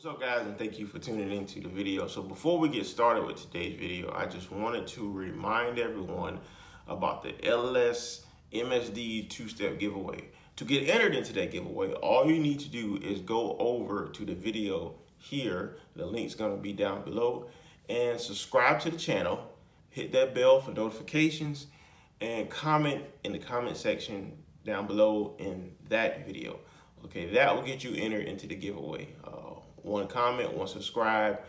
What's up guys, and thank you for tuning into the video. So before we get started with today's video, I just wanted to remind everyone about the LS MSD two-step giveaway. To get entered into that giveaway, all you need to do is go over to the video here. The link's gonna be down below, and subscribe to the channel, hit that bell for notifications, and comment in the comment section down below in that video. Okay, that will get you entered into the giveaway. One comment, one subscribe,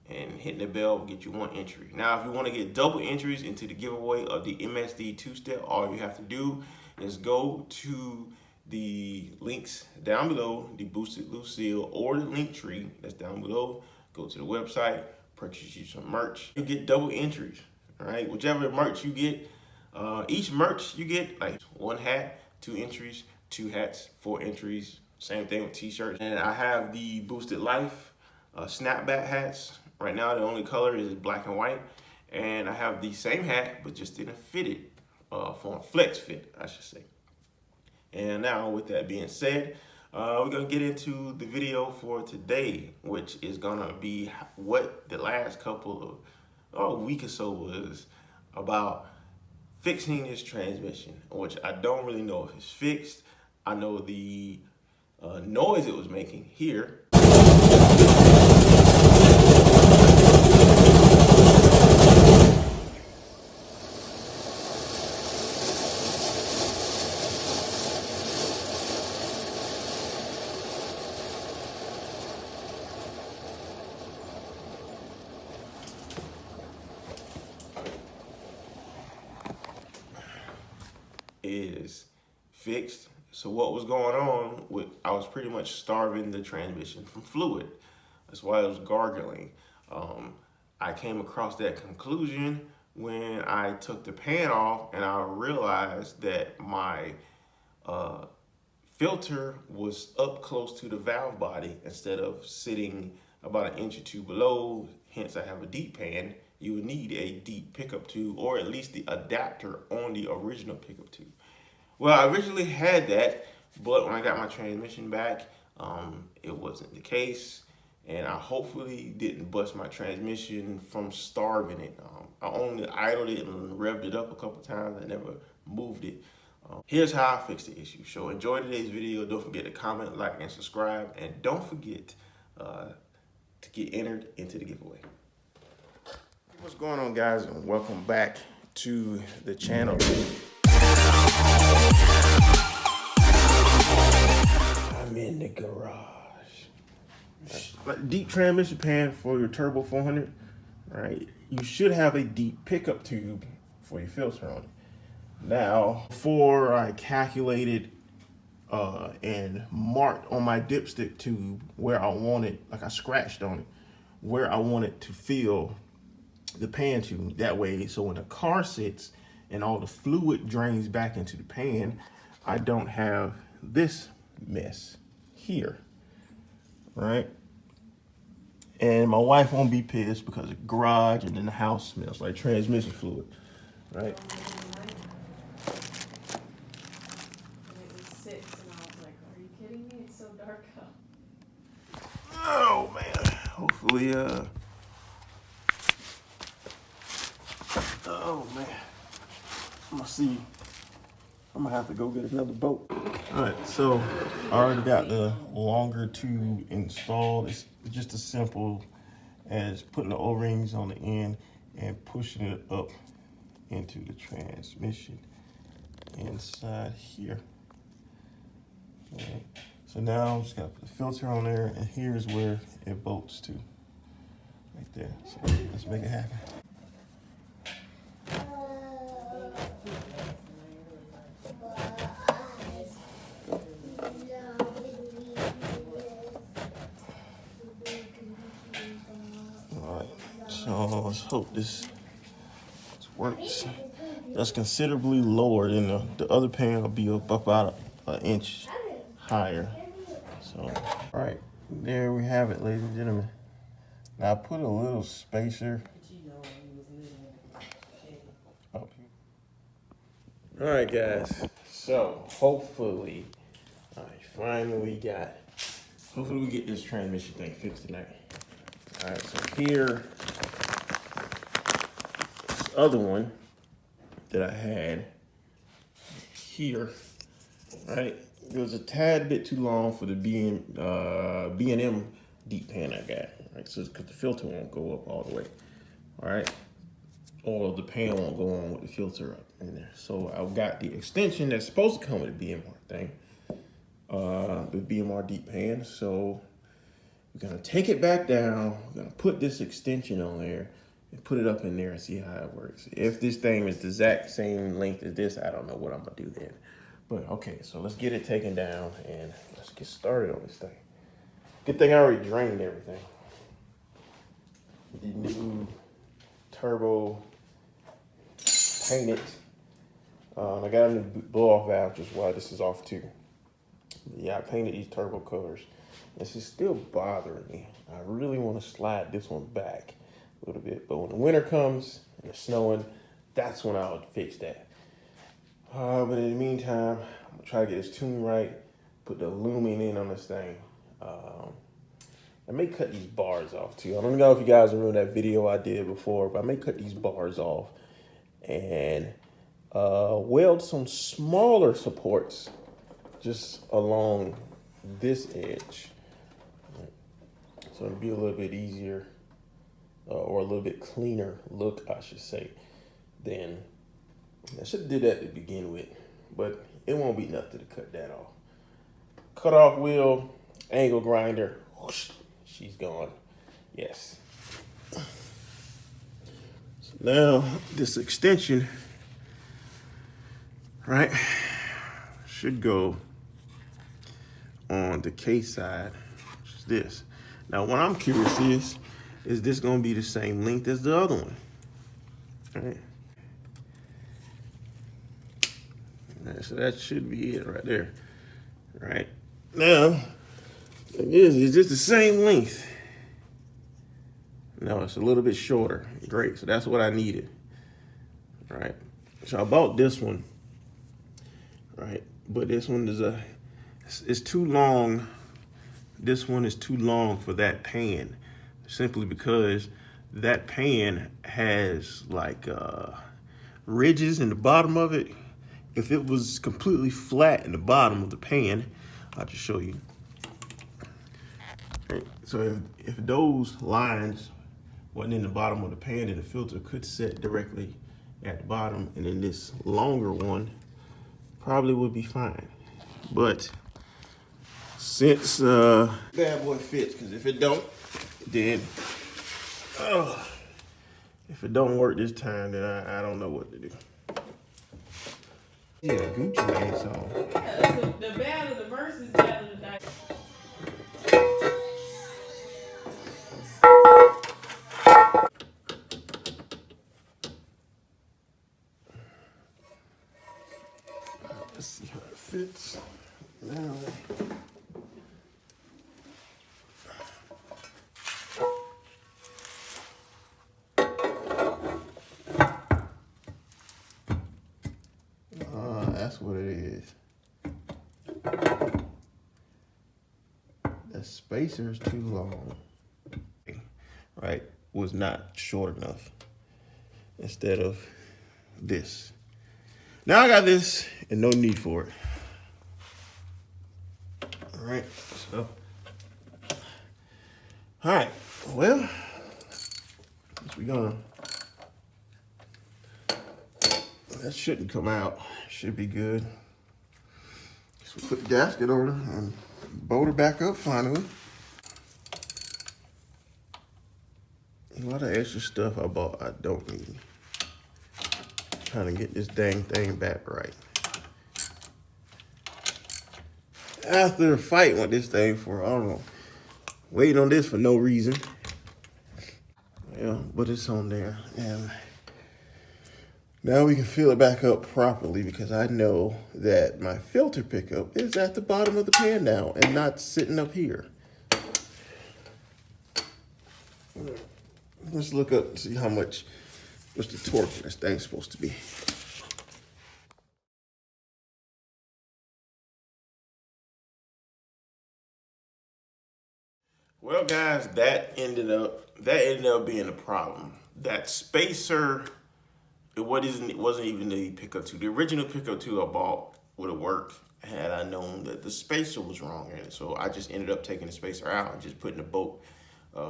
and hitting the bell will get you one entry. Now, if you want to get double entries into the giveaway of the MSD two-step, all you have to do is go to the links down below, the Boosted Lucille or the link tree that's down below. Go to the website, purchase you some merch. You get double entries, all right? Whichever merch you get, each merch you get, like one hat, 2 entries, 2 hats, 4 entries. Same thing with t-shirts. And I have the Boosted Life snapback hats. Right now the only color is black and white. And I have the same hat, but just in a fitted form, flex fit, I should say. And now with that being said, we're gonna get into the video for today, which is gonna be what the last couple of week or so was about fixing this transmission, which I don't really know if it's fixed. I know the noise it was making here is fixed. So what was going on with, I was pretty much starving the transmission from fluid. That's why it was gargling. I came across that conclusion when I took the pan off and I realized that my filter was up close to the valve body instead of sitting about 1 inch or 2 below. Hence I have a deep pan. You would need a deep pickup tube, or at least the adapter on the original pickup tube. Well, I originally had that, but when I got my transmission back, it wasn't the case, and I hopefully didn't bust my transmission from starving it. I only idled it and revved it up a couple times. I never moved it. Here's how I fixed the issue. So enjoy today's video. Don't forget to comment, like, and subscribe, and don't forget to get entered into the giveaway. What's going on, guys, and welcome back to the channel. I'm in the garage. Deep transmission pan for your Turbo 400, right? You should have a deep pickup tube for your filter on it. Now, before I calculated and marked on my dipstick tube where I wanted, like I scratched on it, where I wanted to fill the pan tube. That way, so when the car sits and all the fluid drains back into the pan, I don't have this mess here, right? And my wife won't be pissed because the garage and then the house smells like transmission fluid, right? It was 6 and I was like, are you kidding me? It's so dark out. Oh man, hopefully, oh man, I'm gonna see. I'm gonna have to go get another boat. All right, so I already got the longer tube installed. It's just as simple as putting the O-rings on the end and pushing it up into the transmission inside here. Okay. So now I'm just gonna put the filter on there, and here's where it bolts to, right there. So let's make it happen. So let's hope this works. That's considerably lower than the other pan will be up about 1 inch higher. So, all right, there we have it, ladies and gentlemen. Now I put a little spacer. All right, guys. So hopefully I finally got Hopefully we get this transmission thing fixed tonight. All right, so here, this other one that I had here, right? It was a tad bit too long for the B&M deep pan I got, right? So because the filter won't go up all the way, all right? Or the pan won't go on with the filter up in there. So I've got the extension that's supposed to come with the BMR thing, the BMR deep pan. So we're gonna take it back down. We're gonna put this extension on there and put it up in there and see how it works. If this thing is the exact same length as this, I don't know what I'm gonna do then. But okay, so let's get it taken down and let's get started on this thing. Good thing I already drained everything. The new turbo painted. I got a new blow-off valve, which is why this is off too. Yeah, I painted these turbo covers. This is still bothering me. I really want to slide this one back a little bit, but when the winter comes and it's snowing, that's when I would fix that. But in the meantime, I'm gonna try to get this tuned right, put the aluminum in on this thing. I may cut these bars off too. I don't know if you guys remember that video I did before, but I may cut these bars off and weld some smaller supports just along this edge. So it'll be a little bit easier or a little bit cleaner look, I should say, than I should have did that to begin with, but it won't be nothing to cut that off. Cut off wheel, angle grinder, whoosh, she's gone. Yes. So now this extension, right, should go on the case side, which is this. Now what I'm curious is this gonna be the same length as the other one? All right. So that should be it right there. Right now, is this the same length? No, it's a little bit shorter. Great, so that's what I needed. Right. So I bought this one. Right, but this one is it's too long. This one is too long for that pan, simply because that pan has like ridges in the bottom of it. If it was completely flat in the bottom of the pan, I'll just show you. Right. So if those lines wasn't in the bottom of the pan, then the filter could set directly at the bottom, and then this longer one probably would be fine. But since bad boy fits, because if it don't, then if it don't work this time, then I don't know what to do. Yeah, Gucci Mane song. Yeah, the battle, the versus battle tonight. Let's see how it fits. Now. That's what it is. The spacer's too long. Right? Was not short enough. Instead of this. Now I got this and no need for it. All right, so. All right, well, we're gonna, that shouldn't come out. Should be good. So we put the gasket on her and bolt her back up finally. A lot of extra stuff I bought I don't need. Trying to get this dang thing back right. After a fight with this thing for, I don't know, waiting on this for no reason. Yeah, but it's on there. And now we can fill it back up properly because I know that my filter pickup is at the bottom of the pan now and not sitting up here. Let's look up and see what's the torque this thing's supposed to be. guys, that ended up being a problem. That spacer, it wasn't even the pickup tube. The original pickup tube I bought would have worked had I known that the spacer was wrong in it. So I just ended up taking the spacer out and just putting the bolt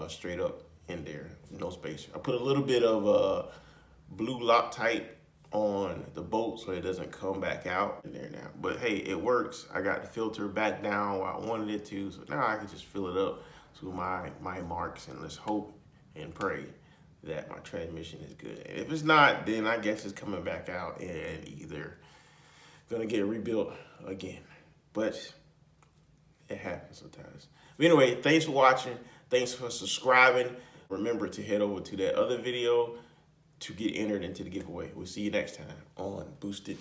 straight up in there, no spacer. I put a little bit of blue Loctite on the bolt so it doesn't come back out in there now. But hey, it works. I got the filter back down where I wanted it to, so now I can just fill it up to my marks, and let's hope and pray that my transmission is good. And if it's not, then I guess it's coming back out and either gonna get rebuilt again. But it happens sometimes. But anyway, thanks for watching. Thanks for subscribing. Remember to head over to that other video to get entered into the giveaway. We'll see you next time on Boosted.